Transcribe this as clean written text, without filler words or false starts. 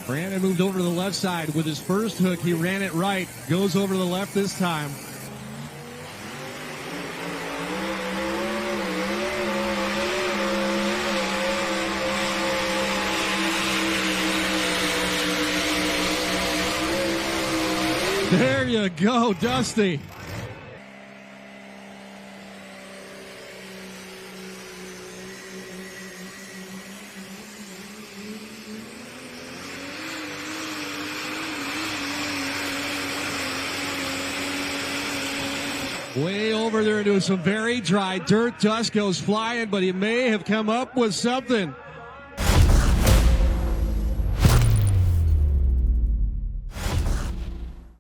Brandon moved over to the left side with his first hook. He ran it right. Goes over to the left this time. There you go, Dusty. Way over there into some very dry dirt. Dust goes flying, but he may have come up with something.